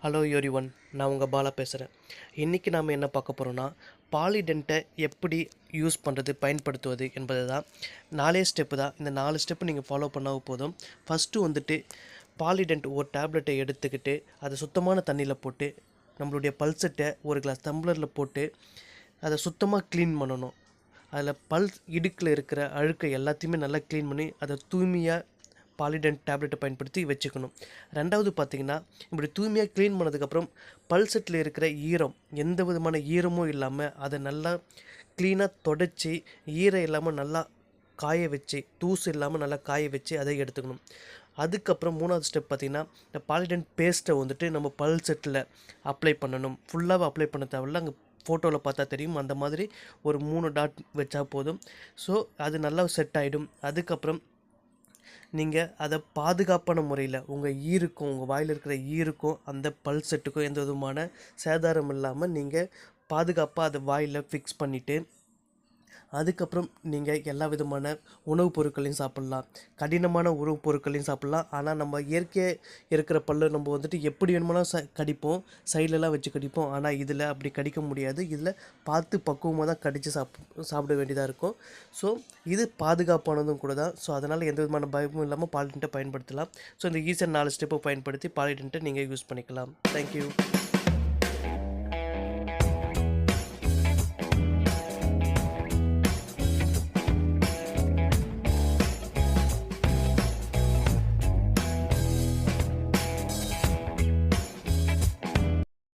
Hello everyone, நான் உங்கள் பாலா பேசுகிறேன். இன்றைக்கி நாம் என்ன பார்க்க போகிறோன்னா, பாலிடென்ட்டை எப்படி யூஸ் பண்ணுறது, பயன்படுத்துவது என்பது தான். 4 ஸ்டெப்பு தான். இந்த 4 ஸ்டெப்பு நீங்கள் ஃபாலோ பண்ணால் போதும். ஃபஸ்ட்டு வந்துட்டு பாலிடென்ட் ஒரு டேப்லெட்டை எடுத்துக்கிட்டு அதை சுத்தமான தண்ணியில் போட்டு நம்மளுடைய பல்செட்டை ஒரு கிளாஸ் டம்ளரில் போட்டு அதை சுத்தமாக க்ளீன் பண்ணணும். அதில் இடுக்கில் இருக்கிற அழுக்கை எல்லாத்தையுமே நல்லா க்ளீன் பண்ணி அதை தூய்மையாக பாலிடென்ட் டேப்லெட்டை பயன்படுத்தி வச்சுக்கணும். ரெண்டாவது பார்த்திங்கன்னா, இப்படி தூய்மையாக க்ளீன் பண்ணதுக்கப்புறம் பல்செட்டில் இருக்கிற ஈரம், எந்த விதமான ஈரமும் இல்லாமல் அதை நல்லா க்ளீனாக தொடச்சி ஈரம் இல்லாமல் நல்லா காய வச்சு, தூசு இல்லாமல் நல்லா காய வச்சு அதை எடுத்துக்கணும். அதுக்கப்புறம் 3வது ஸ்டெப் பார்த்திங்கன்னா, இந்த பாலிடென்ட் பேஸ்ட்டை வந்துட்டு நம்ம பல்செட்டில் அப்ளை பண்ணணும். ஃபுல்லாக அப்ளை பண்ண தேவையில்ல. அங்கே ஃபோட்டோவில் பார்த்தா தெரியும், அந்த மாதிரி ஒரு 3 டாட் வச்சா போதும். ஸோ அது நல்லா செட் ஆகிடும். அதுக்கப்புறம் நீங்கள் அதை பாதுகாப்பான முறையில் உங்கள் ஈருக்கும், உங்கள் வாயில் இருக்கிற ஈருக்கும் அந்த பல்செட்டுக்கும் எந்த விதமான சேதாரம் இல்லாமல் நீங்கள் பாதுகாப்பாக அதை வாயில் ஃபிக்ஸ் பண்ணிவிட்டு, அதுக்கப்புறம் நீங்கள் எல்லா விதமான உணவுப் பொருட்களையும் சாப்பிட்லாம். கடினமான உணவுப் பொருட்களையும் சாப்பிட்லாம். ஆனால் நம்ம இயற்கையாக இருக்கிற பல்லை நம்ம வந்துட்டு எப்படி வேணுமானாலும் கடிப்போம், சைட்லலாம் வச்சு கடிப்போம். ஆனால் இதில் அப்படி கடிக்க முடியாது. இதில் பார்த்து பக்குவமாக தான் கடித்து சாப்பிட வேண்டியதாக இருக்கும். ஸோ இது பாதுகாப்பானதும் கூட தான். ஸோ அதனால் எந்த விதமான பயமும் இல்லாமல் பாலிடென்ட்டை பயன்படுத்தலாம். ஸோ இந்த ஈஸியாக 4 ஸ்டெப்பை பயன்படுத்தி பாலிடென்ட்டை நீங்கள் யூஸ் பண்ணிக்கலாம். தேங்க்யூ.